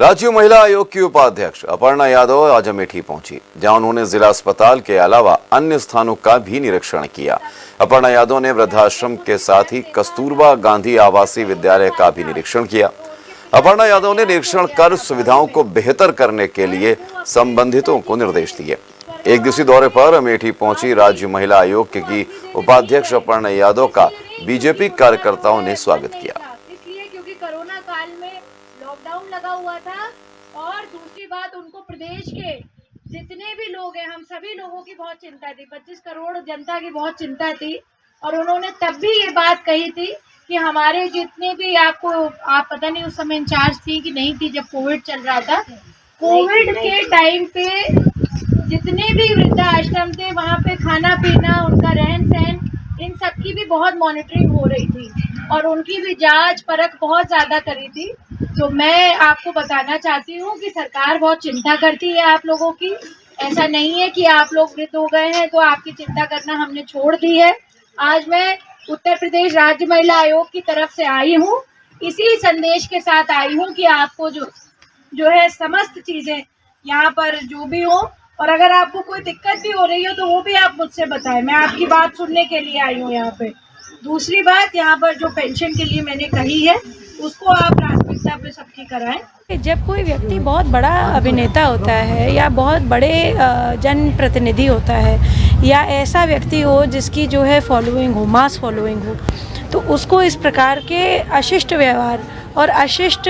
राज्य महिला आयोग की उपाध्यक्ष अपर्णा यादव आज अमेठी पहुंची, जहां उन्होंने जिला अस्पताल के अलावा अन्य स्थानों का भी निरीक्षण किया। अपर्णा यादव ने वृद्धाश्रम के साथ ही कस्तूरबा गांधी आवासीय विद्यालय का भी निरीक्षण किया। अपर्णा यादव ने निरीक्षण कर सुविधाओं को बेहतर करने के लिए संबंधितों को निर्देश दिए। एक दिवसीय दौरे पर अमेठी पहुंची राज्य महिला आयोग की उपाध्यक्ष अपर्णा यादव का बीजेपी कार्यकर्ताओं ने स्वागत किया। इसलिए क्योंकि कोरोना काल में लॉकडाउन लगा हुआ था और दूसरी बात उनको प्रदेश के जितने भी लोग हैं, हम सभी लोगों की बहुत चिंता थी, 25 करोड़ जनता की बहुत चिंता थी। और उन्होंने तब भी ये बात कही थी कि हमारे जितने भी आप पता नहीं उस समय इंचार्ज थी कि नहीं थी जब कोविड चल रहा था, कोविड के टाइम पे जितने भी वृद्धाश्रम थे वहाँ पे खाना पीना, उनका रहन सहन, इन सब की भी बहुत मॉनिटरिंग हो रही थी और उनकी भी जांच परख बहुत ज़्यादा करी थी। तो मैं आपको बताना चाहती हूँ कि सरकार बहुत चिंता करती है आप लोगों की। ऐसा नहीं है कि आप लोग वृद्ध हो गए हैं तो आपकी चिंता करना हमने छोड़ दी है। आज मैं उत्तर प्रदेश राज्य महिला आयोग की तरफ से आई हूँ, इसी संदेश के साथ आई हूँ कि आपको जो है समस्त चीज़ें यहाँ पर जो भी हो, और अगर आपको कोई दिक्कत भी हो रही हो तो वो भी आप मुझसे बताएं। मैं आपकी बात सुनने के लिए आई हूँ यहाँ पे। दूसरी बात, यहाँ पर जो पेंशन के लिए मैंने कही है उसको आप प्राथमिकता पे सबकी कराएं। जब कोई व्यक्ति बहुत बड़ा अभिनेता होता है या बहुत बड़े जनप्रतिनिधि होता है या ऐसा व्यक्ति हो जिसकी जो है फॉलोइंग हो, मास फॉलोइंग हो, तो उसको इस प्रकार के अशिष्ट व्यवहार और अशिष्ट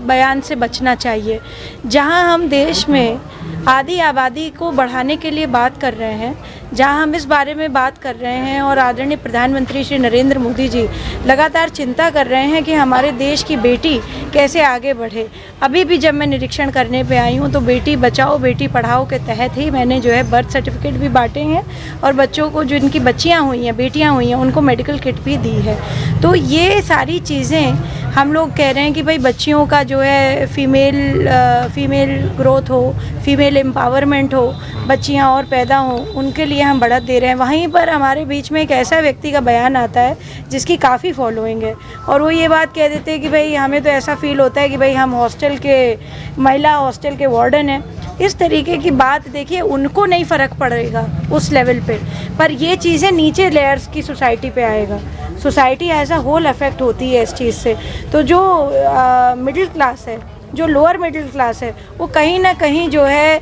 बयान से बचना चाहिए। जहां हम देश में आधी आबादी को बढ़ाने के लिए बात कर रहे हैं, जहां हम इस बारे में बात कर रहे हैं और आदरणीय प्रधानमंत्री श्री नरेंद्र मोदी जी लगातार चिंता कर रहे हैं कि हमारे देश की बेटी कैसे आगे बढ़े। अभी भी जब मैं निरीक्षण करने पे आई हूँ तो बेटी बचाओ बेटी पढ़ाओ के तहत ही मैंने जो है बर्थ सर्टिफिकेट भी बांटे हैं और बच्चों को जो इनकी बच्चियाँ हुई हैं, बेटियाँ हुई हैं, उनको मेडिकल किट भी दी है। तो ये सारी चीज़ें हम लोग कह रहे हैं कि भाई बच्चियों का जो है फीमेल ग्रोथ हो, फीमेल एम्पावरमेंट हो, बच्चियां और पैदा हों, उनके लिए हम बढ़त दे रहे हैं। वहीं पर हमारे बीच में एक ऐसा व्यक्ति का बयान आता है जिसकी काफ़ी फॉलोइंग है और वो ये बात कह देते हैं कि भाई हमें तो ऐसा फील होता है कि भाई हम महिला हॉस्टल के वार्डन हैं। इस तरीके की बात देखिए, उनको नहीं फ़र्क पड़ेगा उस लेवल पर ये चीज़ें नीचे लेयर्स की सोसाइटी पे आएगा। Society as a whole affect होती है इस चीज़ से। तो जो मिडिल क्लास है, जो लोअर मिडिल क्लास है, वो कहीं ना कहीं जो है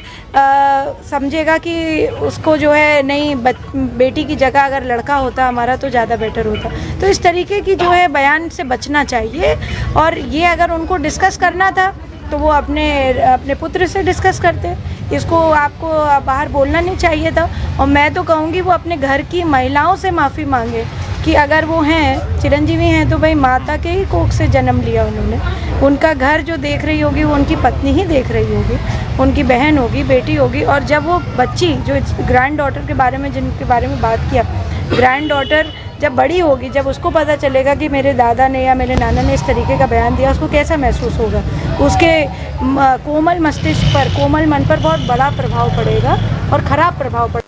समझेगा कि उसको जो है नहीं, बेटी की जगह अगर लड़का होता हमारा तो ज़्यादा बेटर होता। तो इस तरीके की जो है बयान से बचना चाहिए। और ये अगर उनको डिस्कस करना था तो वो अपने पुत्र से डिस्कस करते, इसको आपको बाहर बोलना नहीं चाहिए था। और मैं तो कहूँगी वो अपने घर की महिलाओं से माफ़ी मांगे कि अगर वो हैं चिरंजीवी हैं तो भाई माता के ही कोख से जन्म लिया उन्होंने। उनका घर जो देख रही होगी वो उनकी पत्नी ही देख रही होगी, उनकी बहन होगी, बेटी होगी। और जब वो बच्ची जो ग्रैंड डॉटर के बारे में, जिनके बारे में बात किया, ग्रैंड डॉटर जब बड़ी होगी, जब उसको पता चलेगा कि मेरे दादा ने या मेरे नाना ने इस तरीके का बयान दिया, उसको कैसा महसूस होगा। उसके कोमल मस्तिष्क पर, कोमल मन पर बहुत बड़ा प्रभाव पड़ेगा और ख़राब प्रभाव पड़ेगा।